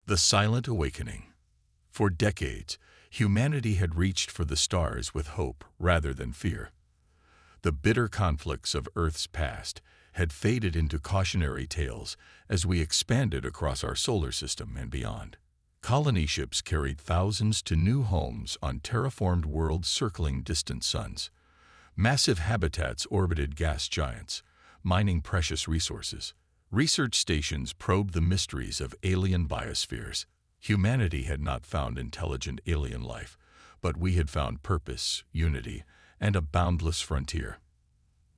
The Silent Awakening. For decades, humanity had reached for the stars with hope rather than fear. The bitter conflicts of Earth's past had faded into cautionary tales as we expanded across our solar system and beyond. Colony ships carried thousands to new homes on terraformed worlds circling distant suns. Massive habitats orbited gas giants, mining precious resources. Research stations probed the mysteries of alien biospheres. Humanity had not found intelligent alien life, but we had found purpose, unity, and a boundless frontier.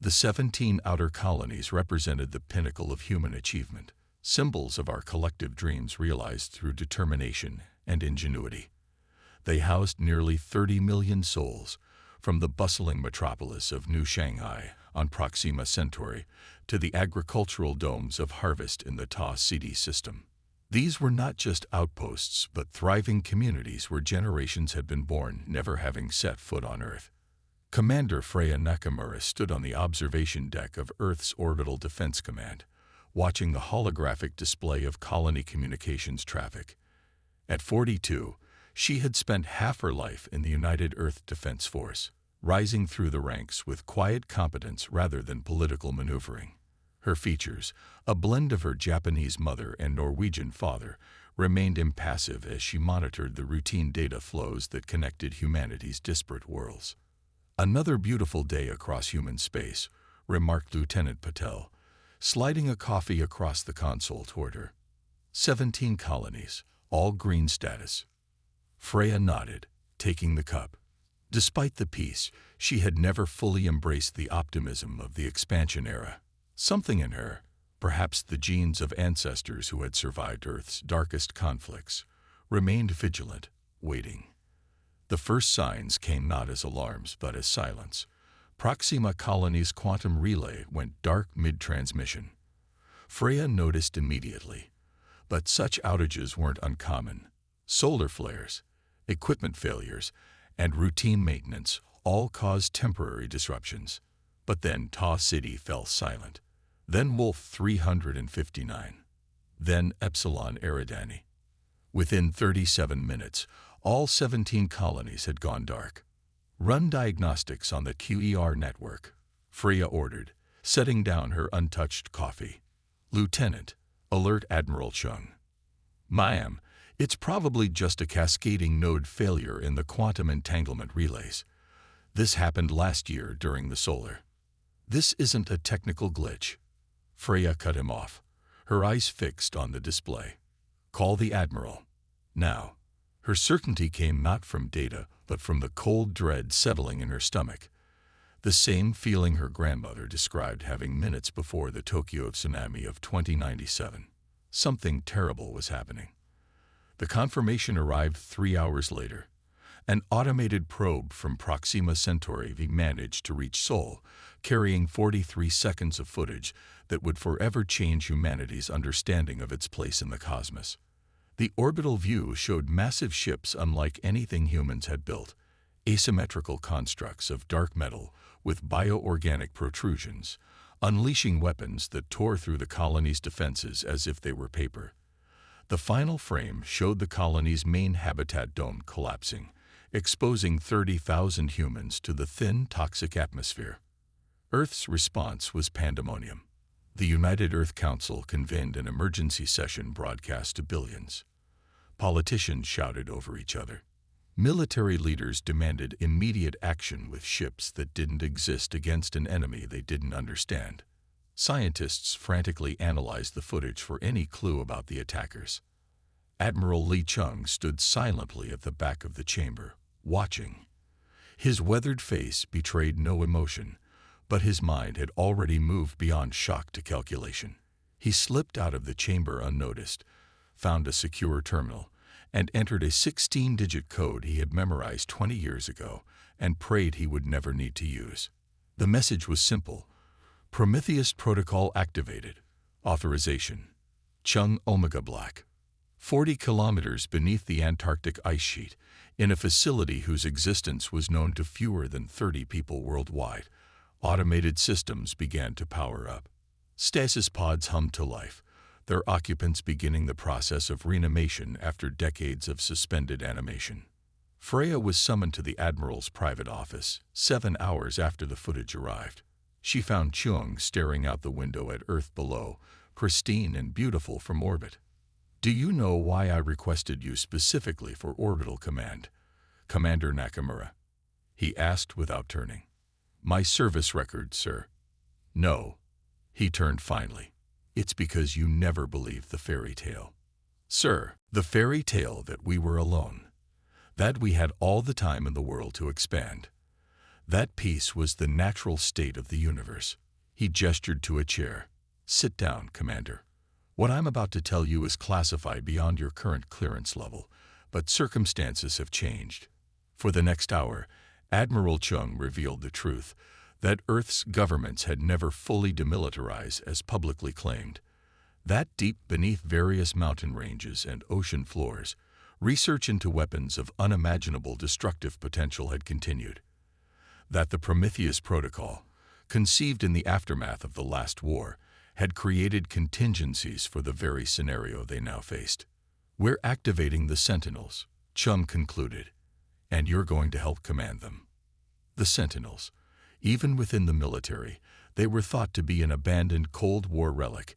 The 17 outer colonies represented the pinnacle of human achievement, symbols of our collective dreams realized through determination and ingenuity. They housed nearly 30 million souls, from the bustling metropolis of New Shanghai on Proxima Centauri to the agricultural domes of Harvest in the Ta City system. These were not just outposts, but thriving communities where generations had been born, never having set foot on Earth. Commander Freya Nakamura stood on the observation deck of Earth's Orbital Defense Command, watching the holographic display of colony communications traffic. At 42, she had spent half her life in the United Earth Defense Force, rising through the ranks with quiet competence rather than political maneuvering. Her features, a blend of her Japanese mother and Norwegian father, remained impassive as she monitored the routine data flows that connected humanity's disparate worlds. "Another beautiful day across human space," remarked Lieutenant Patel, sliding a coffee across the console toward her. 17 colonies, all green status. Freya nodded, taking the cup. Despite the peace, she had never fully embraced the optimism of the expansion era. Something in her, perhaps the genes of ancestors who had survived Earth's darkest conflicts, remained vigilant, waiting. The first signs came not as alarms but as silence. Proxima Colony's quantum relay went dark mid-transmission. Freya noticed immediately. But such outages weren't uncommon. Solar flares, equipment failures, and routine maintenance all caused temporary disruptions. But then Ta City fell silent. Then Wolf 359. Then Epsilon Eridani. Within 37 minutes, all 17 colonies had gone dark. "Run diagnostics on the QER network," Freya ordered, setting down her untouched coffee. "Lieutenant, alert Admiral Chung." "Ma'am, it's probably just a cascading node failure in the quantum entanglement relays. This happened last year during the solar." "This isn't a technical glitch." Freya cut him off, her eyes fixed on the display. "Call the Admiral. Now." Her certainty came not from data, but from the cold dread settling in her stomach. The same feeling her grandmother described having minutes before the Tokyo tsunami of 2097. Something terrible was happening. The confirmation arrived 3 hours later. An automated probe from Proxima Centauri managed to reach Seoul, carrying 43 seconds of footage that would forever change humanity's understanding of its place in the cosmos. The orbital view showed massive ships unlike anything humans had built, asymmetrical constructs of dark metal with bioorganic protrusions, unleashing weapons that tore through the colony's defenses as if they were paper. The final frame showed the colony's main habitat dome collapsing, exposing 30,000 humans to the thin, toxic atmosphere. Earth's response was pandemonium. The United Earth Council convened an emergency session broadcast to billions. Politicians shouted over each other. Military leaders demanded immediate action with ships that didn't exist against an enemy they didn't understand. Scientists frantically analyzed the footage for any clue about the attackers. Admiral Li Chung stood silently at the back of the chamber, watching. His weathered face betrayed no emotion, but his mind had already moved beyond shock to calculation. He slipped out of the chamber unnoticed, found a secure terminal, and entered a 16-digit code he had memorized 20 years ago and prayed he would never need to use. The message was simple: Prometheus Protocol activated. Authorization. Chung Omega Black. 40 kilometers beneath the Antarctic ice sheet, in a facility whose existence was known to fewer than 30 people worldwide, automated systems began to power up. Stasis pods hummed to life, their occupants beginning the process of reanimation after decades of suspended animation. Freya was summoned to the Admiral's private office 7 hours after the footage arrived. She found Chung staring out the window at Earth below, pristine and beautiful from orbit. "Do you know why I requested you specifically for orbital command, Commander Nakamura?" he asked without turning. "My service record, sir." "No." He turned finally. "It's because you never believed the fairy tale. Sir, the fairy tale that we were alone. That we had all the time in the world to expand. That peace was the natural state of the universe." He gestured to a chair. "Sit down, Commander. What I'm about to tell you is classified beyond your current clearance level, but circumstances have changed." For the next hour, Admiral Chung revealed the truth, that Earth's governments had never fully demilitarized as publicly claimed. That deep beneath various mountain ranges and ocean floors, research into weapons of unimaginable destructive potential had continued. That the Prometheus Protocol, conceived in the aftermath of the last war, had created contingencies for the very scenario they now faced. "We're activating the Sentinels," Chung concluded, "and you're going to help command them." The Sentinels. Even within the military, they were thought to be an abandoned Cold War relic,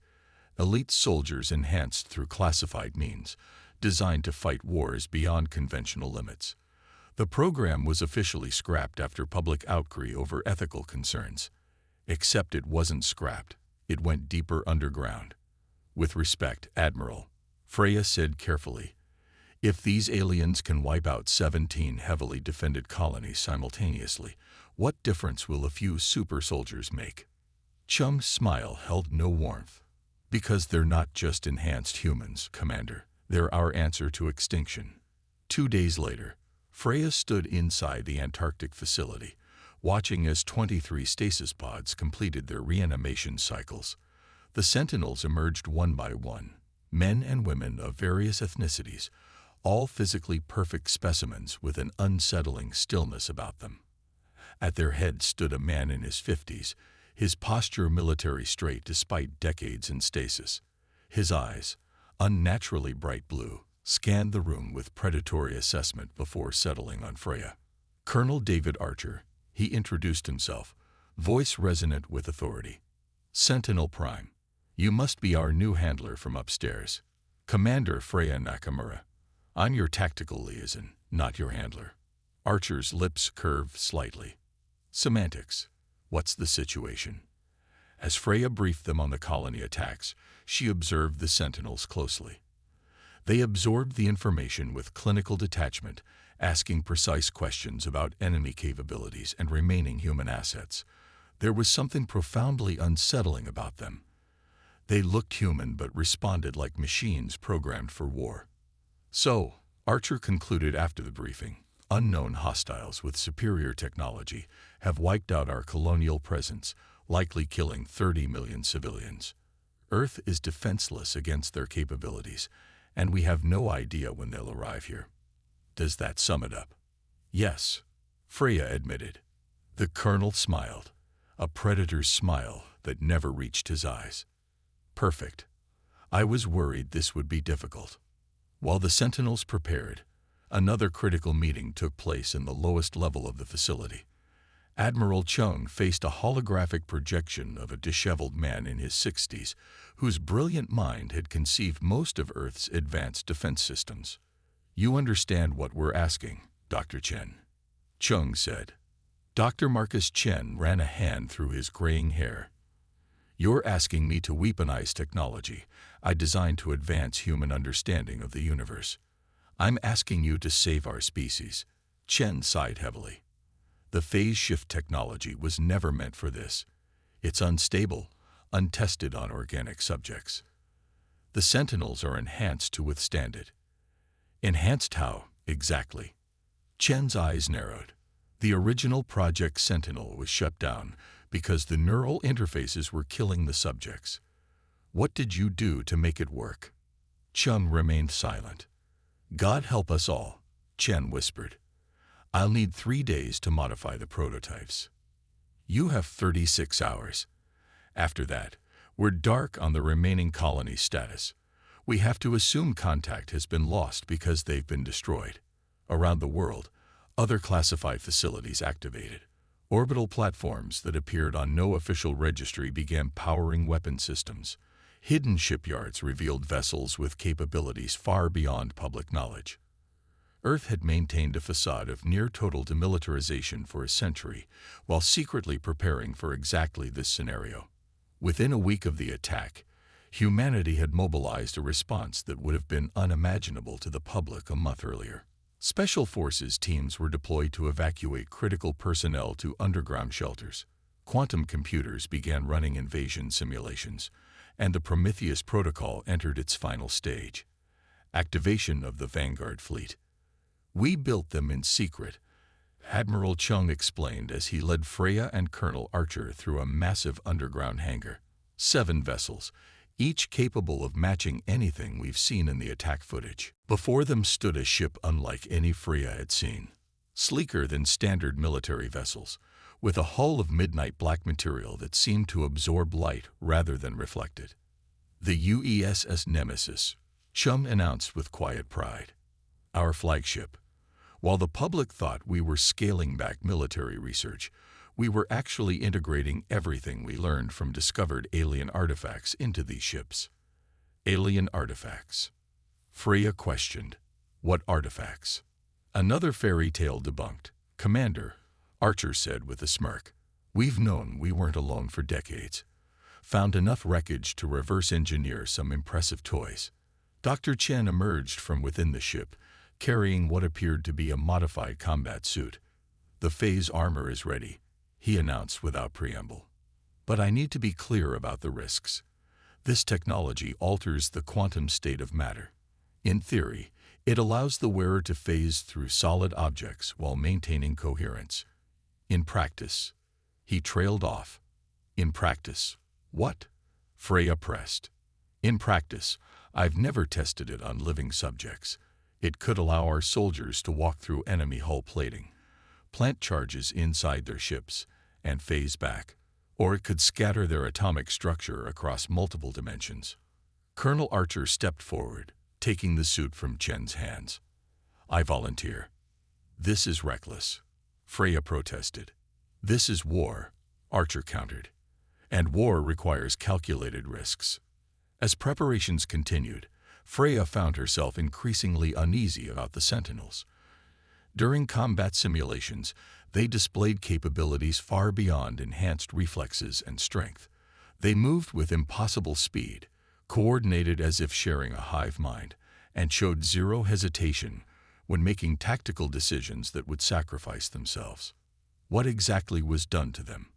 elite soldiers enhanced through classified means, designed to fight wars beyond conventional limits. The program was officially scrapped after public outcry over ethical concerns. Except it wasn't scrapped, it went deeper underground. "With respect, Admiral," Freya said carefully, "if these aliens can wipe out 17 heavily defended colonies simultaneously, what difference will a few super soldiers make?" Chum's smile held no warmth. "Because they're not just enhanced humans, Commander. They're our answer to extinction." 2 days later, Freya stood inside the Antarctic facility, watching as 23 stasis pods completed their reanimation cycles. The Sentinels emerged one by one, men and women of various ethnicities, all physically perfect specimens with an unsettling stillness about them. At their head stood a man in his 50s, his posture military straight despite decades in stasis. His eyes, unnaturally bright blue, scanned the room with predatory assessment before settling on Freya. "Colonel David Archer," he introduced himself, voice resonant with authority. "Sentinel Prime, you must be our new handler from upstairs. Commander Freya Nakamura. I'm your tactical liaison, not your handler." Archer's lips curved slightly. "Semantics. What's the situation?" As Freya briefed them on the colony attacks, she observed the Sentinels closely. They absorbed the information with clinical detachment, asking precise questions about enemy capabilities and remaining human assets. There was something profoundly unsettling about them. They looked human but responded like machines programmed for war. "So," Archer concluded after the briefing, "unknown hostiles with superior technology have wiped out our colonial presence, likely killing 30 million civilians. Earth is defenseless against their capabilities, and we have no idea when they'll arrive here." Does that sum it up? "Yes," Freya admitted. The colonel smiled, a predator's smile that never reached his eyes. "Perfect. I was worried this would be difficult." While the Sentinels prepared, another critical meeting took place in the lowest level of the facility. Admiral Chung faced a holographic projection of a disheveled man in his 60s, whose brilliant mind had conceived most of Earth's advanced defense systems. "You understand what we're asking, Dr. Chen," Chung said. Dr. Marcus Chen ran a hand through his graying hair. "You're asking me to weaponize technology I designed to advance human understanding of the universe. I'm asking you to save our species." Chen sighed heavily. "The phase shift technology was never meant for this. It's unstable, untested on organic subjects. The Sentinels are enhanced to withstand it." "Enhanced how, exactly?" Chen's eyes narrowed. The original Project Sentinel was shut down because the neural interfaces were killing the subjects. "What did you do to make it work?" Chung remained silent. "God help us all," Chen whispered. "I'll need 3 days to modify the prototypes." "You have 36 hours. After that, We're dark on the remaining colony status. We have to assume contact has been lost because they've been destroyed. Around the world, other classified facilities activated. Orbital platforms that appeared on no official registry began powering weapon systems. Hidden shipyards revealed vessels with capabilities far beyond public knowledge. Earth had maintained a facade of near-total demilitarization for a century, while secretly preparing for exactly this scenario. Within a week of the attack, humanity had mobilized a response that would have been unimaginable to the public a month earlier. Special forces teams were deployed to evacuate critical personnel to underground shelters. Quantum computers began running invasion simulations, and the Prometheus Protocol entered its final stage: activation of the Vanguard fleet. We built them in secret, Admiral Chung explained as he led Freya and Colonel Archer through a massive underground hangar. 7 vessels, each capable of matching anything we've seen in the attack footage. Before them stood a ship unlike any Freya had seen, sleeker than standard military vessels, with a hull of midnight black material that seemed to absorb light rather than reflect it. The UESS Nemesis, Chum announced with quiet pride. Our flagship. While the public thought we were scaling back military research, we were actually integrating everything we learned from discovered alien artifacts into these ships. Alien artifacts. Freya questioned. What artifacts? Another fairy tale debunked. Commander, Archer said with a smirk. We've known we weren't alone for decades. Found enough wreckage to reverse engineer some impressive toys. Dr. Chen emerged from within the ship, carrying what appeared to be a modified combat suit. The phase armor is ready, he announced without preamble. But I need to be clear about the risks. This technology alters the quantum state of matter. In theory, it allows the wearer to phase through solid objects while maintaining coherence. In practice, he trailed off. In practice, what? Freya pressed. In practice, I've never tested it on living subjects. It could allow our soldiers to walk through enemy hull plating, plant charges inside their ships, and phase back, or it could scatter their atomic structure across multiple dimensions. Colonel Archer stepped forward, taking the suit from Chen's hands. I volunteer. This is reckless, Freya protested. This is war, Archer countered. And war requires calculated risks. As preparations continued, Freya found herself increasingly uneasy about the Sentinels. During combat simulations, they displayed capabilities far beyond enhanced reflexes and strength. They moved with impossible speed, coordinated as if sharing a hive mind, and showed zero hesitation when making tactical decisions that would sacrifice themselves. What exactly was done to them?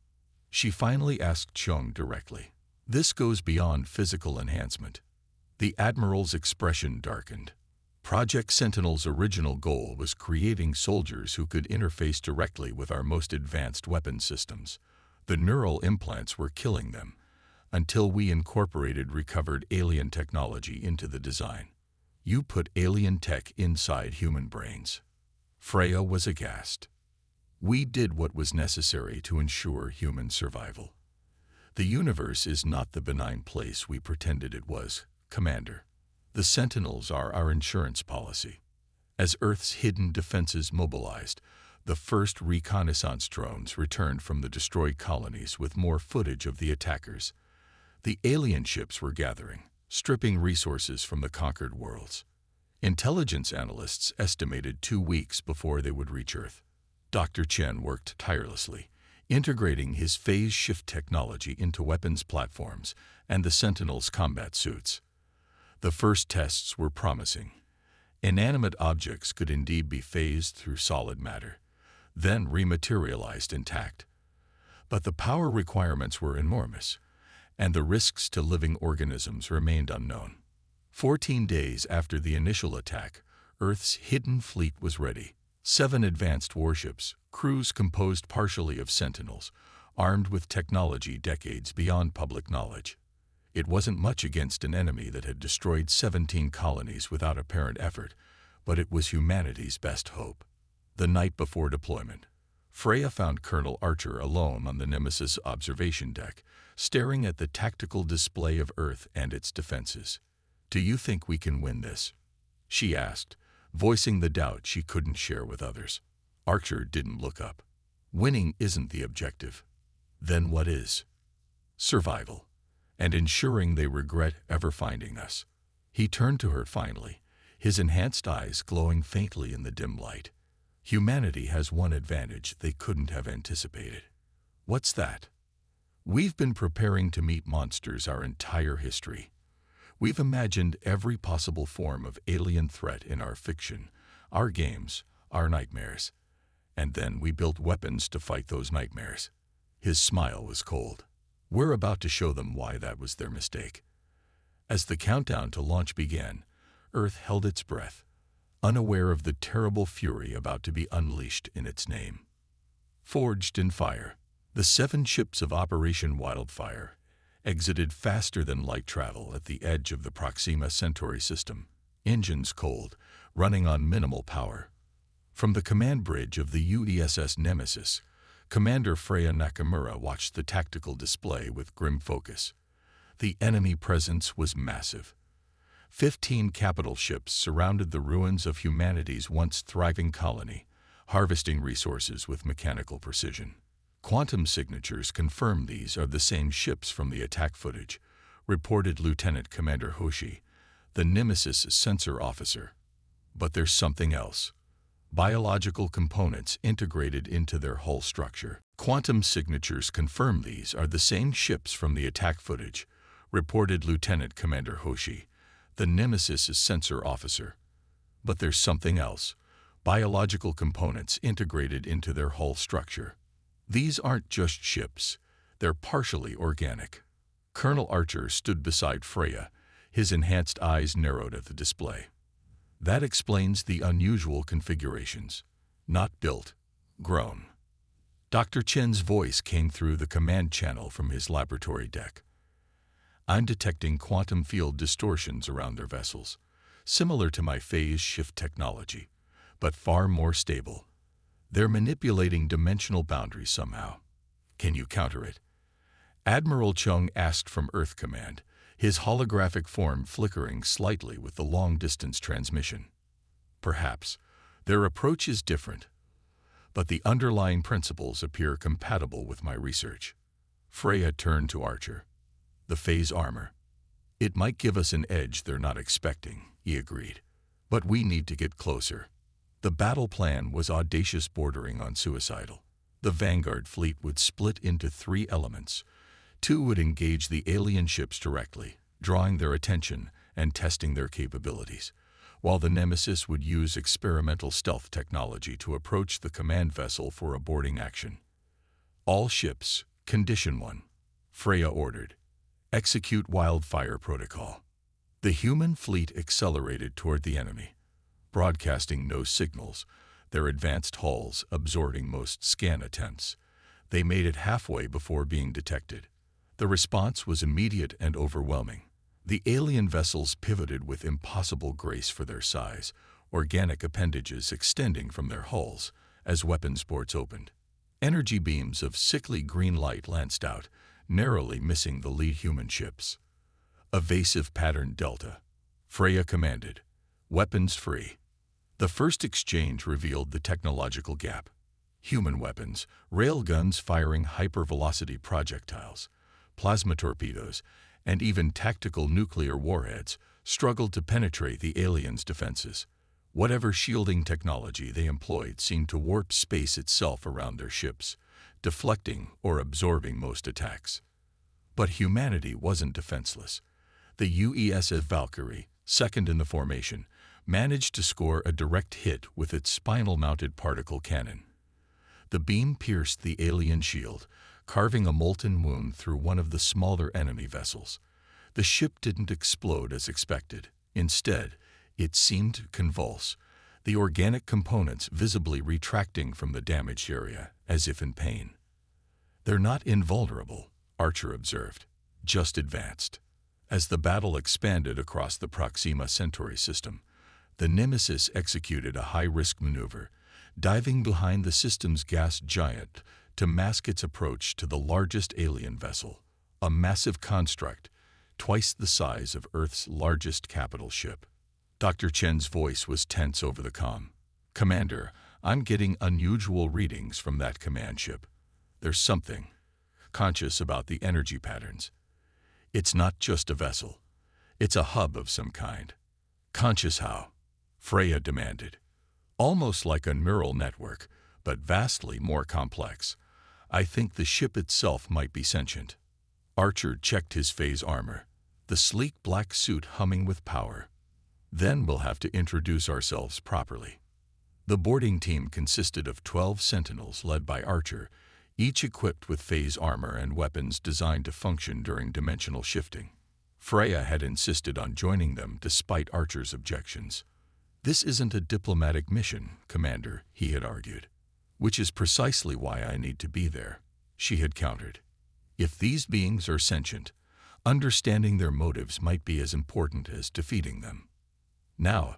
She finally asked Chung directly. This goes beyond physical enhancement. The Admiral's expression darkened. Project Sentinel's original goal was creating soldiers who could interface directly with our most advanced weapon systems. The neural implants were killing them, until we incorporated recovered alien technology into the design. You put alien tech inside human brains. Freya was aghast. We did what was necessary to ensure human survival. The universe is not the benign place we pretended it was, Commander. The Sentinels are our insurance policy. As Earth's hidden defenses mobilized, the first reconnaissance drones returned from the destroyed colonies with more footage of the attackers. The alien ships were gathering, stripping resources from the conquered worlds. Intelligence analysts estimated 2 weeks before they would reach Earth. Dr. Chen worked tirelessly, integrating his phase shift technology into weapons platforms and the Sentinels' combat suits. The first tests were promising. Inanimate objects could indeed be phased through solid matter, then rematerialized intact. But the power requirements were enormous, and the risks to living organisms remained unknown. 14 days after the initial attack, Earth's hidden fleet was ready. 7 advanced warships, crews composed partially of Sentinels, armed with technology decades beyond public knowledge. It wasn't much against an enemy that had destroyed 17 colonies without apparent effort, but it was humanity's best hope. The night before deployment, Freya found Colonel Archer alone on the Nemesis observation deck, staring at the tactical display of Earth and its defenses. "Do you think we can win this?" she asked, voicing the doubt she couldn't share with others. Archer didn't look up. "Winning isn't the objective." "Then what is?" "Survival, and ensuring they regret ever finding us." He turned to her finally, his enhanced eyes glowing faintly in the dim light. "Humanity has one advantage they couldn't have anticipated." "What's that?" "We've been preparing to meet monsters our entire history. We've imagined every possible form of alien threat in our fiction, our games, our nightmares. And then we built weapons to fight those nightmares." His smile was cold. "We're about to show them why that was their mistake." As the countdown to launch began, Earth held its breath, unaware of the terrible fury about to be unleashed in its name. Forged in fire, the 7 ships of Operation Wildfire exited faster than light travel at the edge of the Proxima Centauri system, engines cold, running on minimal power. From the command bridge of the UESS Nemesis, Commander Freya Nakamura watched the tactical display with grim focus. The enemy presence was massive. 15 capital ships surrounded the ruins of humanity's once thriving colony, harvesting resources with mechanical precision. Quantum signatures confirm these are the same ships from the attack footage, reported Lieutenant Commander Hoshi, the Nemesis sensor officer. But there's something else. Biological components integrated into their hull structure. Quantum signatures confirm these are the same ships from the attack footage, reported Lieutenant Commander Hoshi, the Nemesis sensor officer. But there's something else. Biological components integrated into their hull structure. These aren't just ships. They're partially organic. Colonel Archer stood beside Freya, his enhanced eyes narrowed at the display. "That explains the unusual configurations. Not built, grown." Dr. Chen's voice came through the command channel from his laboratory deck. "I'm detecting quantum field distortions around their vessels, similar to my phase shift technology, but far more stable. They're manipulating dimensional boundaries somehow. Can you counter it?" Admiral Chung asked from Earth Command, his holographic form flickering slightly with the long-distance transmission. "Perhaps. Their approach is different, but the underlying principles appear compatible with my research." Freya turned to Archer. "The phase armor. It might give us an edge they're not expecting," he agreed. "But we need to get closer." The battle plan was audacious, bordering on suicidal. The Vanguard fleet would split into 3 elements. 2 would engage the alien ships directly, drawing their attention and testing their capabilities, while the Nemesis would use experimental stealth technology to approach the command vessel for a boarding action. "All ships, Condition 1, Freya ordered. Execute Wildfire Protocol." The human fleet accelerated toward the enemy, broadcasting no signals, their advanced hulls absorbing most scan attempts. They made it halfway before being detected. The response was immediate and overwhelming. The alien vessels pivoted with impossible grace for their size, organic appendages extending from their hulls as weapons ports opened. Energy beams of sickly green light lanced out, narrowly missing the lead human ships. "Evasive pattern Delta," Freya commanded. "Weapons free." The first exchange revealed the technological gap. Human weapons, railguns firing hypervelocity projectiles, plasma torpedoes, and even tactical nuclear warheads struggled to penetrate the aliens' defenses. Whatever shielding technology they employed seemed to warp space itself around their ships, deflecting or absorbing most attacks. But humanity wasn't defenseless. The UESS Valkyrie, second in the formation, managed to score a direct hit with its spinal-mounted particle cannon. The beam pierced the alien shield, carving a molten wound through one of the smaller enemy vessels. The ship didn't explode as expected. Instead, it seemed to convulse, the organic components visibly retracting from the damaged area, as if in pain. "They're not invulnerable," Archer observed, "just advanced." As the battle expanded across the Proxima Centauri system, the Nemesis executed a high-risk maneuver, diving behind the system's gas giant to mask its approach to the largest alien vessel, a massive construct, twice the size of Earth's largest capital ship. Dr. Chen's voice was tense over the comm. "Commander, I'm getting unusual readings from that command ship. There's something conscious about the energy patterns. It's not just a vessel. It's a hub of some kind." "Conscious how?" Freya demanded. "Almost like a neural network, but vastly more complex. I think the ship itself might be sentient." Archer checked his phase armor, the sleek black suit humming with power. "Then we'll have to introduce ourselves properly." The boarding team consisted of 12 sentinels led by Archer, each equipped with phase armor and weapons designed to function during dimensional shifting. Freya had insisted on joining them despite Archer's objections. "This isn't a diplomatic mission, Commander," he had argued. "Which is precisely why I need to be there," she had countered. "If these beings are sentient, understanding their motives might be as important as defeating them." Now,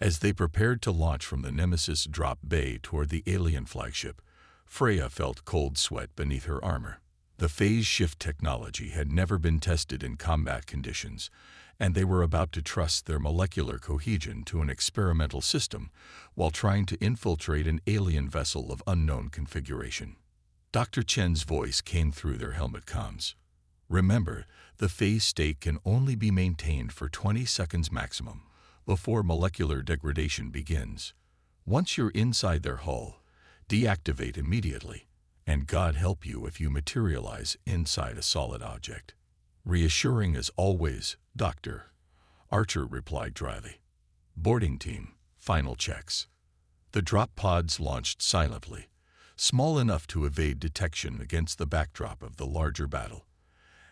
as they prepared to launch from the Nemesis drop bay toward the alien flagship, Freya felt cold sweat beneath her armor. The phase shift technology had never been tested in combat conditions, and they were about to trust their molecular cohesion to an experimental system while trying to infiltrate an alien vessel of unknown configuration. Dr. Chen's voice came through their helmet comms. "Remember, the phase state can only be maintained for 20 seconds maximum before molecular degradation begins. Once you're inside their hull, deactivate immediately, and God help you if you materialize inside a solid object." "Reassuring as always, Doctor," Archer replied dryly. Boarding team, final checks. The drop pods launched silently, small enough to evade detection against the backdrop of the larger battle.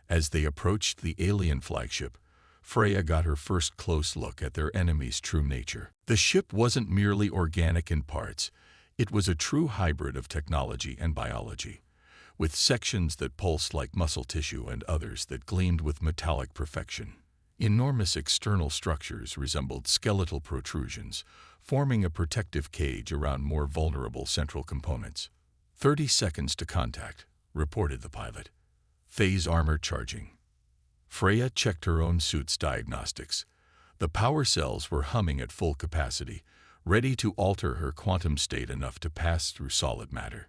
As they approached the alien flagship, Freya got her first close look at their enemy's true nature. The ship wasn't merely organic in parts, it was a true hybrid of technology and biology, with sections that pulsed like muscle tissue and others that gleamed with metallic perfection. Enormous external structures resembled skeletal protrusions, forming a protective cage around more vulnerable central components. 30 seconds to contact," reported the pilot. "Phase armor charging." Freya checked her own suit's diagnostics. The power cells were humming at full capacity, ready to alter her quantum state enough to pass through solid matter.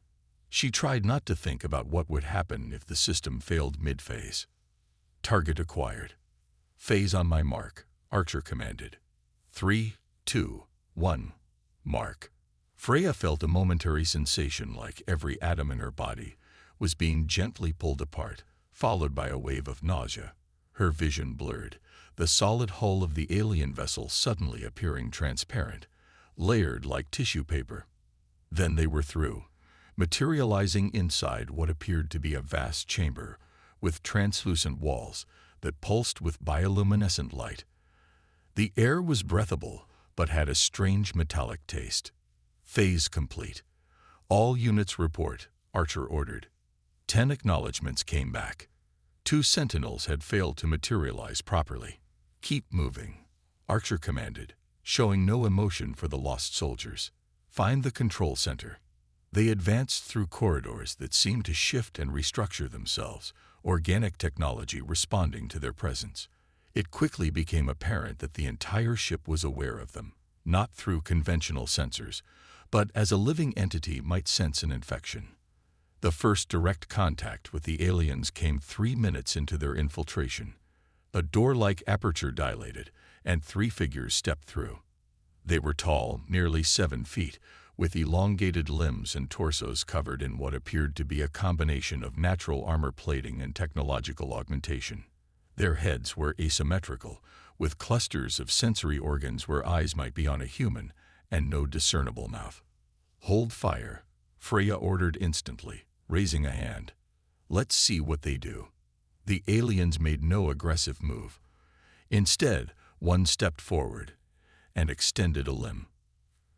She tried not to think about what would happen if the system failed mid-phase. "Target acquired." "Phase on my mark," Archer commanded. 3, 2, 1, mark. Freya felt a momentary sensation like every atom in her body was being gently pulled apart, followed by a wave of nausea. Her vision blurred, the solid hull of the alien vessel suddenly appearing transparent, layered like tissue paper. Then they were through, materializing inside what appeared to be a vast chamber with translucent walls that pulsed with bioluminescent light. The air was breathable, but had a strange metallic taste. "Phase complete. All units report," Archer ordered. 10 acknowledgments came back. 2 sentinels had failed to materialize properly. "Keep moving," Archer commanded, showing no emotion for the lost soldiers. "Find the control center." They advanced through corridors that seemed to shift and restructure themselves, organic technology responding to their presence. It quickly became apparent that the entire ship was aware of them, not through conventional sensors, but as a living entity might sense an infection. The first direct contact with the aliens came 3 minutes into their infiltration. A door-like aperture dilated, and 3 figures stepped through. They were tall, nearly 7 feet, with elongated limbs and torsos covered in what appeared to be a combination of natural armor plating and technological augmentation. Their heads were asymmetrical, with clusters of sensory organs where eyes might be on a human, and no discernible mouth. "Hold fire," Freya ordered instantly, raising a hand. "Let's see what they do." The aliens made no aggressive move. Instead, one stepped forward and extended a limb.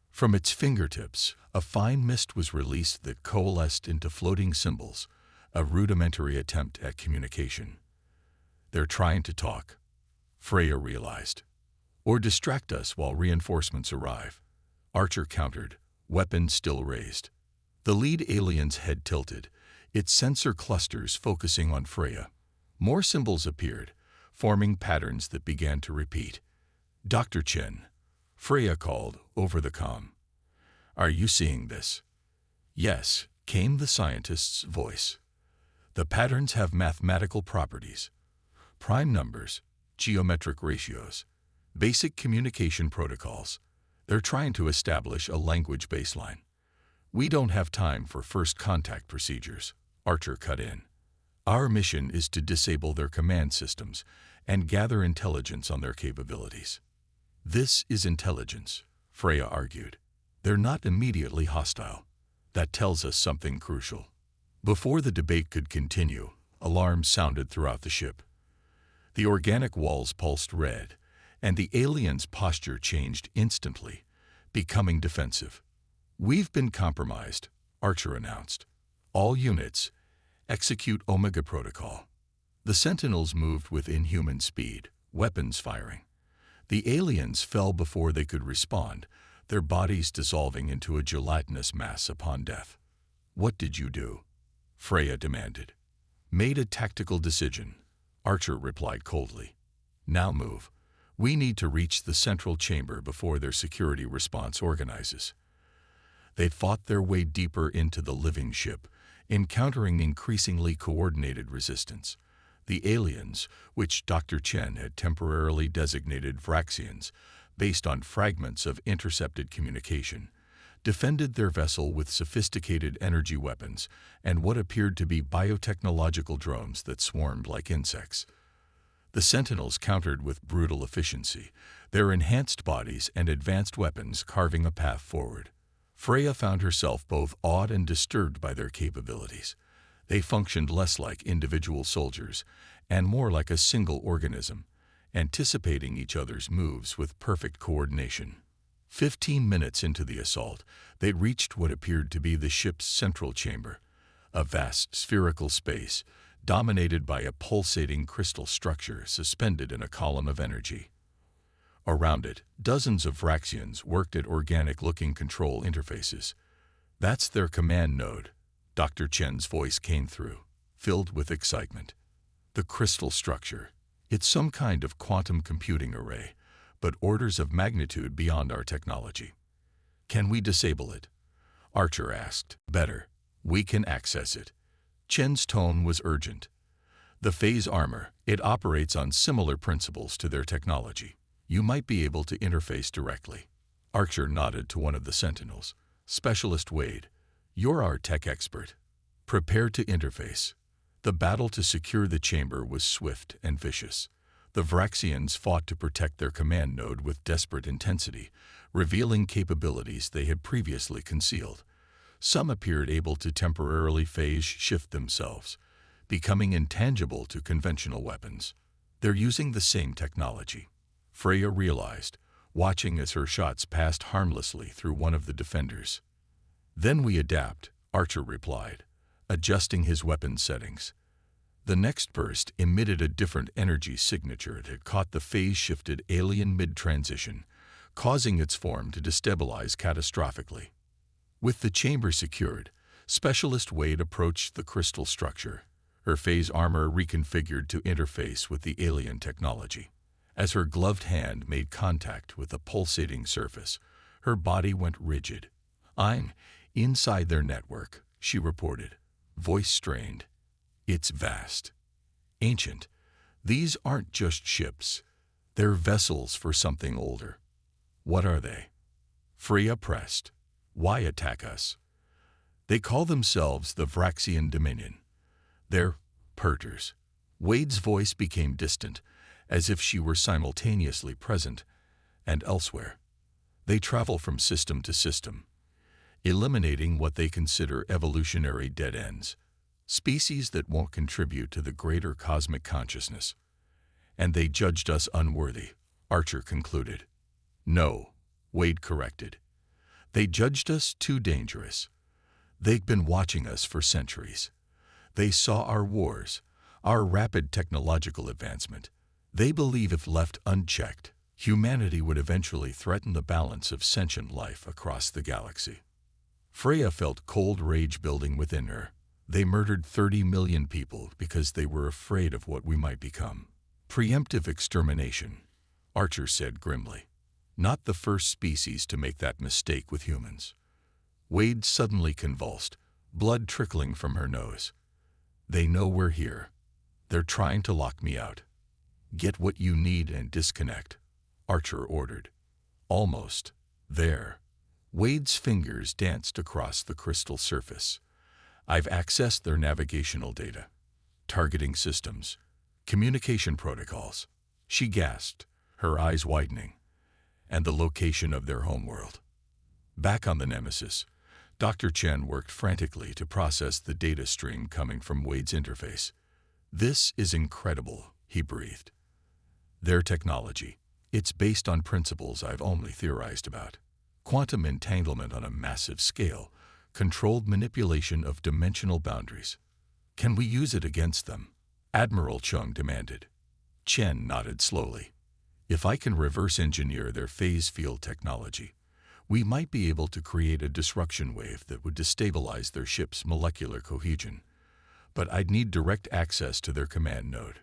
From its fingertips, a fine mist was released that coalesced into floating symbols, a rudimentary attempt at communication. "They're trying to talk," Freya realized. "Or distract us while reinforcements arrive," Archer countered, weapon still raised. The lead alien's head tilted, its sensor clusters focusing on Freya. More symbols appeared, forming patterns that began to repeat. "Dr. Chen," Freya called over the comm. "Are you seeing this?" "Yes," came the scientist's voice. "The patterns have mathematical properties. Prime numbers, geometric ratios, basic communication protocols. They're trying to establish a language baseline." "We don't have time for first contact procedures," Archer cut in. "Our mission is to disable their command systems and gather intelligence on their capabilities." "This is intelligence," Freya argued. "They're not immediately hostile. That tells us something crucial." Before the debate could continue, alarms sounded throughout the ship. The organic walls pulsed red, and the alien's posture changed instantly, becoming defensive. "We've been compromised," Archer announced. "All units, execute Omega Protocol." The Sentinels moved with inhuman speed, weapons firing. The aliens fell before they could respond, their bodies dissolving into a gelatinous mass upon death. "What did you do?" Freya demanded. "Made a tactical decision," Archer replied coldly. "Now move. We need to reach the central chamber before their security response organizes." They fought their way deeper into the living ship, encountering increasingly coordinated resistance. The aliens, which Dr. Chen had temporarily designated Vraxians, based on fragments of intercepted communication, defended their vessel with sophisticated energy weapons and what appeared to be biotechnological drones that swarmed like insects. The Sentinels countered with brutal efficiency, their enhanced bodies and advanced weapons carving a path forward. Freya found herself both awed and disturbed by their capabilities. They functioned less like individual soldiers and more like a single organism, anticipating each other's moves with perfect coordination. 15 minutes into the assault, they reached what appeared to be the ship's central chamber, a vast spherical space dominated by a pulsating crystal structure suspended in a column of energy. Around it, dozens of Vraxians worked at organic-looking control interfaces. "That's their command node," Dr. Chen's voice came through, filled with excitement. "The crystal structure. It's some kind of quantum computing array, but orders of magnitude beyond our technology." "Can we disable it?" Archer asked. "Better. We can access it." Chen's tone was urgent. "The phase armor, it operates on similar principles to their technology. You might be able to interface directly." Archer nodded to one of the Sentinels. "Specialist Wade, you're our tech expert. Prepare to interface." The battle to secure the chamber was swift and vicious. The Vraxians fought to protect their command node with desperate intensity, revealing capabilities they had previously concealed. Some appeared able to temporarily phase shift themselves, becoming intangible to conventional weapons. They're using the same technology, Freya realized, watching as her shots passed harmlessly through one of the defenders. "Then we adapt," Archer replied, adjusting his weapon settings. The next burst emitted a different energy signature that caught the phase-shifted alien mid-transition, causing its form to destabilize catastrophically. With the chamber secured, Specialist Wade approached the crystal structure, her phase armor reconfigured to interface with the alien technology. As her gloved hand made contact with the pulsating surface, her body went rigid. "I'm inside their network," she reported, voice strained. "It's vast. Ancient. These aren't just ships. They're vessels for something older." "What are they?" Freya pressed. "Why attack us?" "They call themselves the Vraxian Dominion. They're Perters." Wade's voice became distant, as if she were simultaneously present and elsewhere. "They travel from system to system, eliminating what they consider evolutionary dead ends, species that won't contribute to the greater cosmic consciousness. And they judged us unworthy," Archer concluded. "No," Wade corrected. "They judged us too dangerous. They've been watching us for centuries. They saw our wars, our rapid technological advancement. They believe if left unchecked, humanity would eventually threaten the balance of sentient life across the galaxy." Freya felt cold rage building within her. They murdered 30 million people because they were afraid of what we might become. Preemptive extermination, Archer said grimly. Not the first species to make that mistake with humans. Wade suddenly convulsed, blood trickling from her nose. They know we're here. They're trying to lock me out. Get what you need and disconnect, Archer ordered. Almost. There. Wade's fingers danced across the crystal surface. I've accessed their navigational data, targeting systems, communication protocols. She gasped, her eyes widening, and the location of their homeworld. Back on the Nemesis, Dr. Chen worked frantically to process the data stream coming from Wade's interface. This is incredible, he breathed. Their technology. It's based on principles I've only theorized about. Quantum entanglement on a massive scale, controlled manipulation of dimensional boundaries. Can we use it against them? Admiral Chung demanded. Chen nodded slowly. If I can reverse engineer their phase field technology, we might be able to create a disruption wave that would destabilize their ship's molecular cohesion. But I'd need direct access to their command node.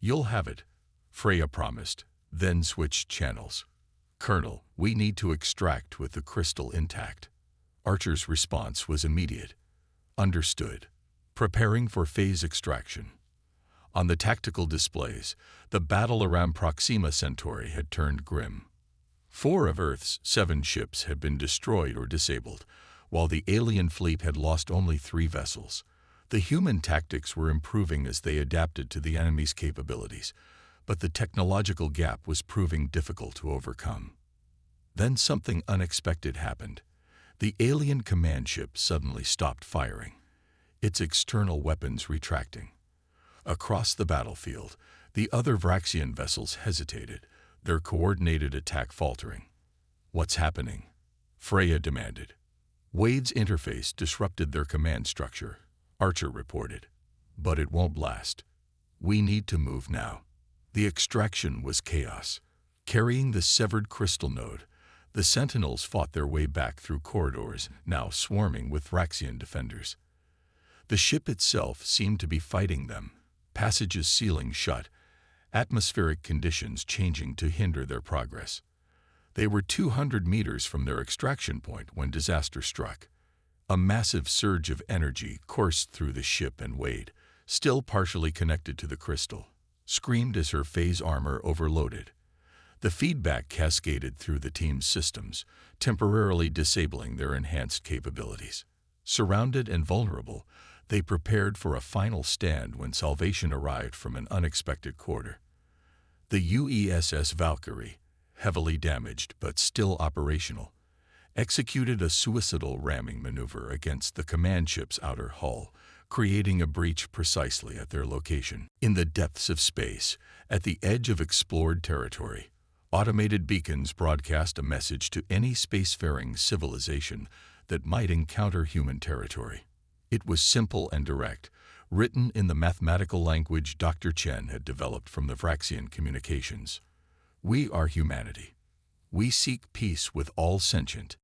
You'll have it, Freya promised, then switched channels. Colonel, we need to extract with the crystal intact. Archer's response was immediate. Understood. Preparing for phase extraction. On the tactical displays, the battle around Proxima Centauri had turned grim. 4 of Earth's 7 ships had been destroyed or disabled, while the alien fleet had lost only 3 vessels. The human tactics were improving as they adapted to the enemy's capabilities, but the technological gap was proving difficult to overcome. Then something unexpected happened. The alien command ship suddenly stopped firing, its external weapons retracting. Across the battlefield, the other Vraxian vessels hesitated, their coordinated attack faltering. What's happening? Freya demanded. Wade's interface disrupted their command structure, Archer reported. But it won't last. We need to move now. The extraction was chaos. Carrying the severed crystal node, the Sentinels fought their way back through corridors, now swarming with Vraxian defenders. The ship itself seemed to be fighting them, passages sealing shut, atmospheric conditions changing to hinder their progress. They were 200 meters from their extraction point when disaster struck. A massive surge of energy coursed through the ship, and Wade, still partially connected to the crystal, screamed as her phase armor overloaded. The feedback cascaded through the team's systems, temporarily disabling their enhanced capabilities. Surrounded and vulnerable, they prepared for a final stand when salvation arrived from an unexpected quarter. The UESS Valkyrie, heavily damaged but still operational, executed a suicidal ramming maneuver against the command ship's outer hull, creating a breach precisely at their location. In the depths of space, at the edge of explored territory, automated beacons broadcast a message to any spacefaring civilization that might encounter human territory. It was simple and direct, written in the mathematical language Dr. Chen had developed from the Vraxian communications. We are humanity. We seek peace with all sentient